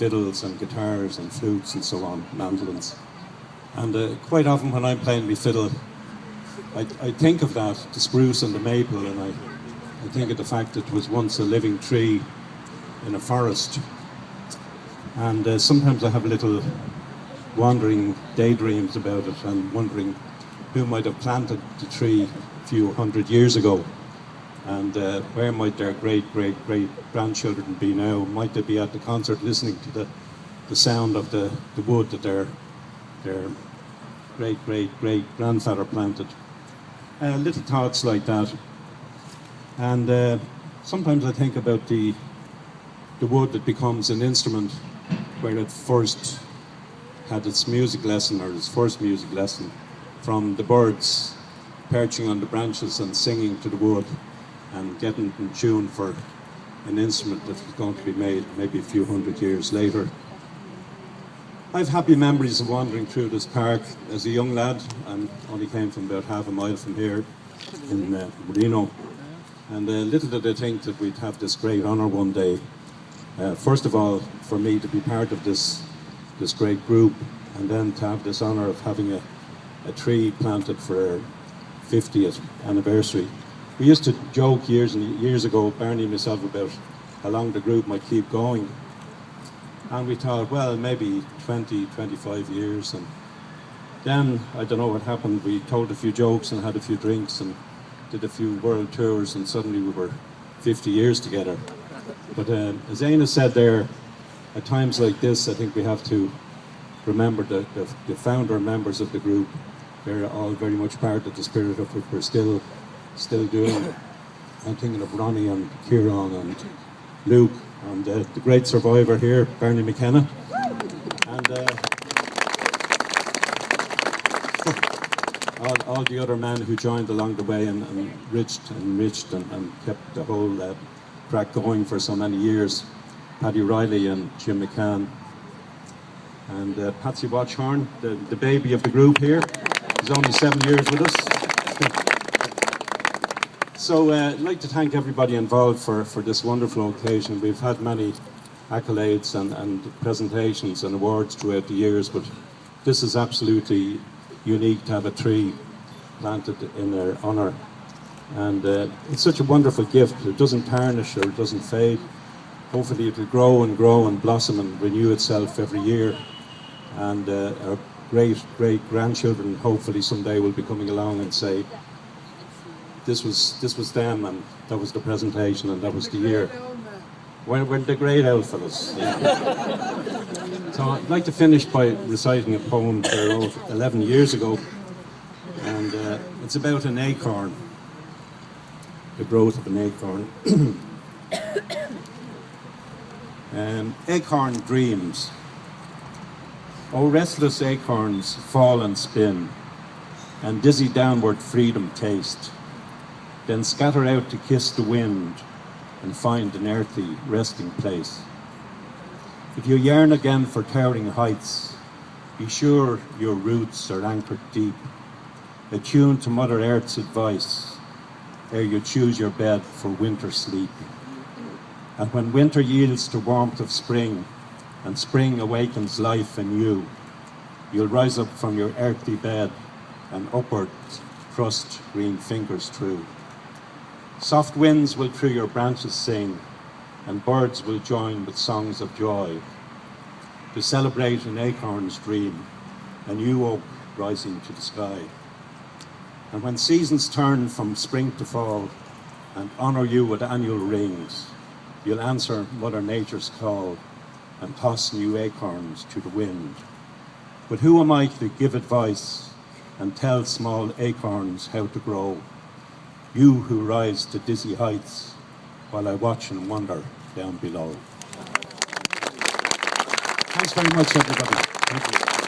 fiddles and guitars and flutes and so on, mandolins. And quite often when I'm playing my fiddle, I think of that, the spruce and the maple, and I think of the fact that it was once a living tree in a forest. And sometimes I have little wandering daydreams about it and wondering who might have planted the tree a few hundred years ago, and where might their great grandchildren be now? Might they be at the concert listening to the sound of the wood that their great grandfather planted? Little thoughts like that. And sometimes I think about the wood that becomes an instrument, where it first had its music lesson, or its first music lesson, from the birds perching on the branches and singing to the wood and getting in tune for an instrument that was going to be made maybe a few hundred years later. I've happy memories of wandering through this park as a young lad, and only came from about half a mile from here in Marino. And little did I think that we'd have this great honour one day. First of all, for me to be part of this great group, and then to have this honour of having a tree planted for our 50th anniversary. We used to joke years and years ago, Barney and myself, about how long the group might keep going. And we thought, well, maybe 20, 25 years. And then, I don't know what happened, we told a few jokes and had a few drinks and did a few world tours, and suddenly we were 50 years together. But as Aina said there, at times like this, I think we have to remember the founder members of the group. They're all very much part of the spirit of what we're still doing. I'm thinking of Ronnie and Kieran and Luke, and the great survivor here, Barney McKenna. And all the other men who joined along the way and enriched and kept the whole crack going for so many years. Paddy Riley and Jim McCann. And Patsy Watchhorn, the baby of the group here. He's only 7 years with us. So I'd like to thank everybody involved for this wonderful occasion. We've had many accolades and presentations and awards throughout the years, but this is absolutely unique to have a tree planted in their honour. And it's such a wonderful gift. It doesn't tarnish or it doesn't fade. Hopefully it will grow and grow and blossom and renew itself every year. And our great grandchildren hopefully someday will be coming along and say, this was them, and that was the presentation, and that was the year. We're the great old fellas. Yeah. So I'd like to finish by reciting a poem that I wrote 11 years ago, and it's about an acorn, the growth of an acorn. Acorn dreams. Oh, restless acorns, fall and spin, and dizzy downward freedom taste, then scatter out to kiss the wind and find an earthly resting place. If you yearn again for towering heights, be sure your roots are anchored deep, attuned to Mother Earth's advice, ere you choose your bed for winter sleep. And when winter yields to warmth of spring, and spring awakens life in you, you'll rise up from your earthly bed and upward thrust green fingers through. Soft winds will through your branches sing, and birds will join with songs of joy to celebrate an acorn's dream, a new oak rising to the sky. And when seasons turn from spring to fall and honour you with annual rings, you'll answer Mother Nature's call and toss new acorns to the wind. But who am I to give advice and tell small acorns how to grow? You who rise to dizzy heights while I watch and wonder down below. Thanks very much, everybody. Thank you.